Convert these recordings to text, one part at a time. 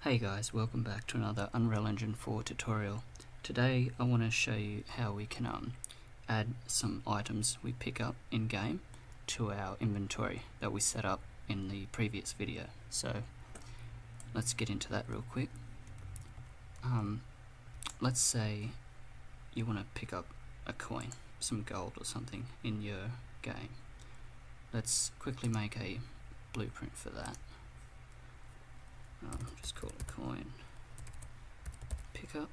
Hey guys, welcome back to another Unreal Engine 4 tutorial. Today I want to show you how we can add some items we pick up in game to our inventory that we set up in the previous video. So let's get into that real quick. Let's say you want to pick up a coin, some gold or something in your game. Let's quickly make a blueprint for that. Just call it coin pickup.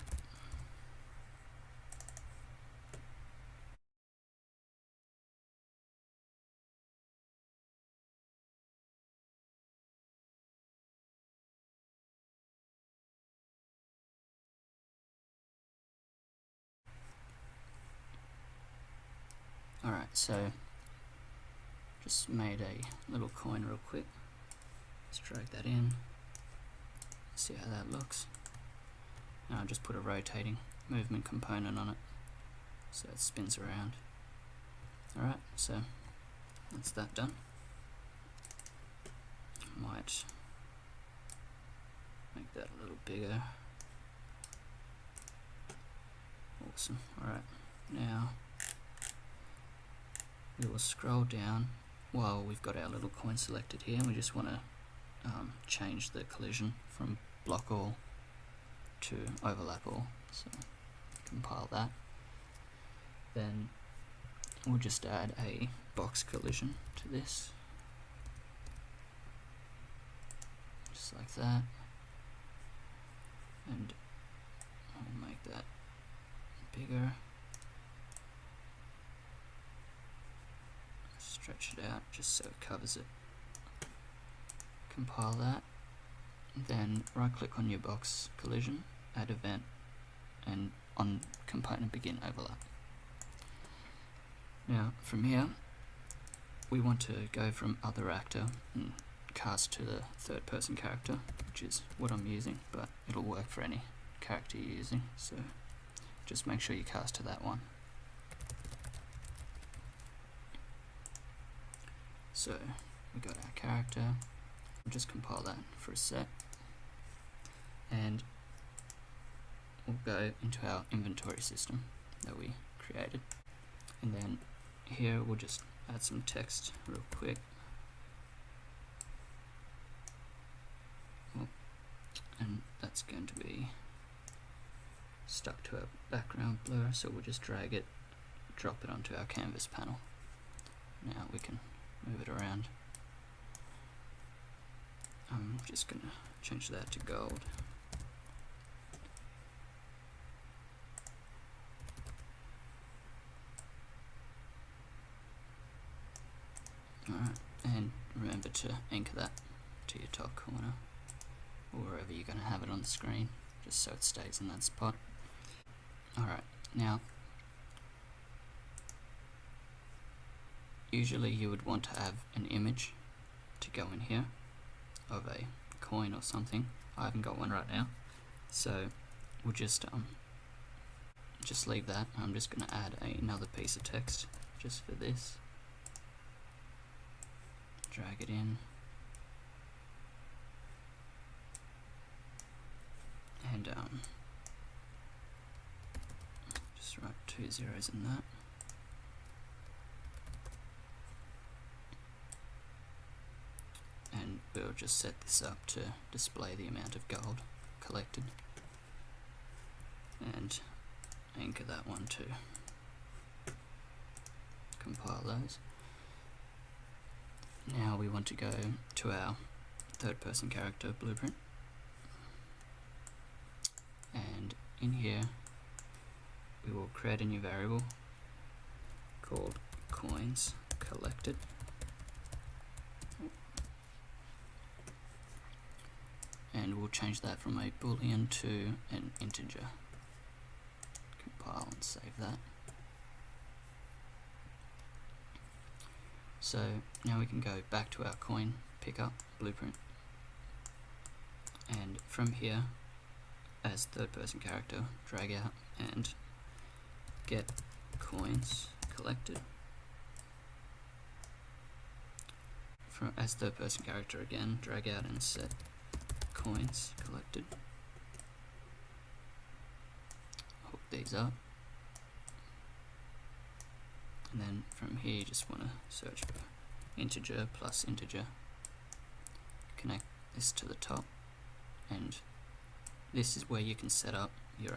Alright, so just made a little coin real quick. Let's drag that in. See how that looks. Now I'll just put a rotating movement component on it so it spins around. Alright, so that's that done. Might make that a little bigger. Awesome. Alright, now we will scroll down while we've got our little coin selected here, and we just want to change the collision from block all to overlap all. So compile that. Then we'll just add a box collision to this, just like that, and I'll make that bigger, stretch it out just so it covers it. Compile that, then right click on your box collision, add event, and on component begin overlap. Now from here we want to go from other actor and cast to the third person character, which is what I'm using, but it'll work for any character you're using, so just make sure you cast to that one. So we got our character. We'll just compile that for a sec, and we'll go into our inventory system that we created, and then here we'll just add some text real quick. And that's going to be stuck to our background blur, so we'll just drag it, drop it onto our canvas panel. Now we can move it around. I'm just going to change that to gold. Alright, and remember to anchor that to your top corner, or wherever you're going to have it on the screen, just so it stays in that spot. Alright, now usually you would want to have an image to go in here of a coin or something. I haven't got one right now, so we'll just leave that. I'm just going to add another piece of text just for this. Drag it in, and just write 2 zeros in that. And we'll just set this up to display the amount of gold collected, and anchor that one too. Compile those. Now we want to go to our third person character blueprint, and in here we will create a new variable called coins collected. And we'll change that from a boolean to an integer. Compile and save that. So now we can go back to our coin pickup blueprint, and from here, as third person character, drag out and get coins collected. As third person character again, drag out and set coins collected. Hook these up. And then from here you just want to search for integer plus integer. Connect this to the top, and this is where you can set up your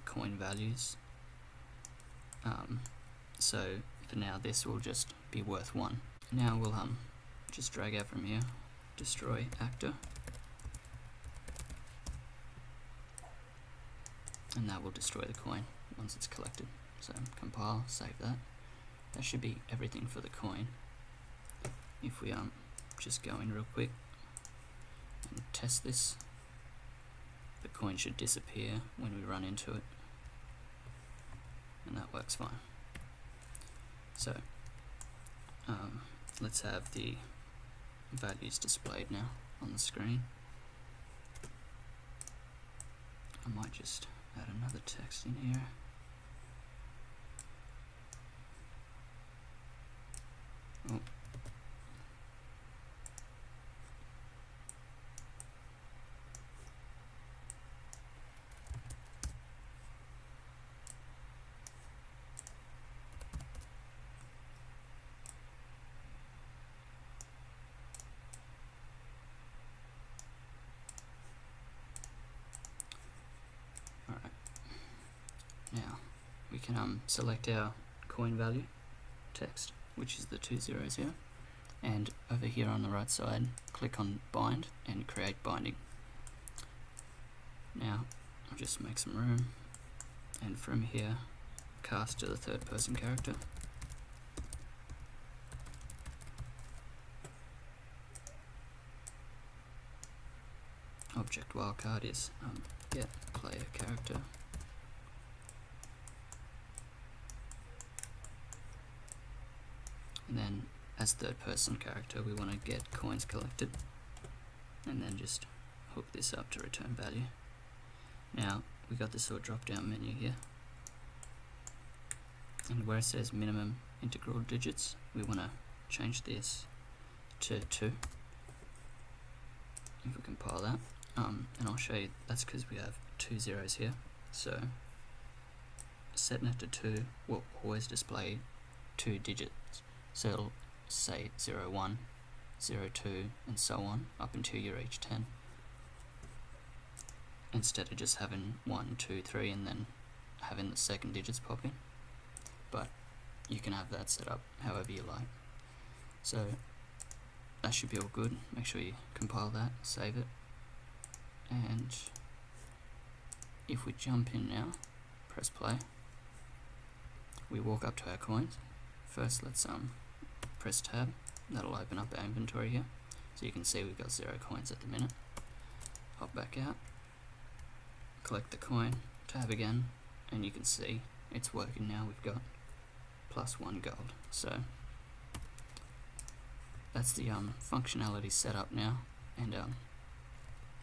coin values. So for now this will just be worth 1. Now we'll just drag out from here, destroy actor, and that will destroy the coin once it's collected. So compile, save that. That should be everything for the coin. If we just go in real quick and test this, the coin should disappear when we run into it, and that works fine. So let's have the values displayed now on the screen. I might just add another text in here. Oh. Alright. Now we can select our coin value text, which is the 2 zeros here, and over here on the right side click on bind and create binding. Now I'll just make some room, and from here cast to the third person character. Object wildcard is get player character. And then as third person character we want to get coins collected, and then just hook this up to return value. Now we got this little drop down menu here, and where it says minimum integral digits we want to change this to 2. If we compile that, and I'll show you that's because we have 2 zeros here, so setting it to 2 will always display 2 digits. So it'll say 0, 1, 0, 2, and so on up until you reach 10, instead of just having 1, 2, 3 and then having the second digits pop in. But you can have that set up however you like. So that should be all good. Make sure you compile that, save it, and if we jump in now, press play, we walk up to our coins. First let's press tab, that'll open up our inventory here, so you can see we've got 0 coins at the minute. Hop back out, collect the coin, tab again, and you can see it's working now. We've got +1 gold. So that's the functionality set up now, and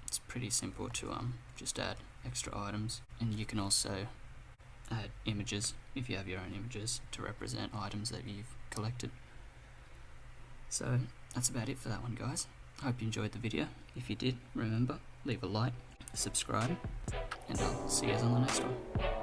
it's pretty simple to just add extra items, and you can also add images if you have your own images to represent items that you've collected. So that's about it for that one, guys. Hope you enjoyed the video. If you did, remember, leave a like, subscribe, and I'll see you on the next one.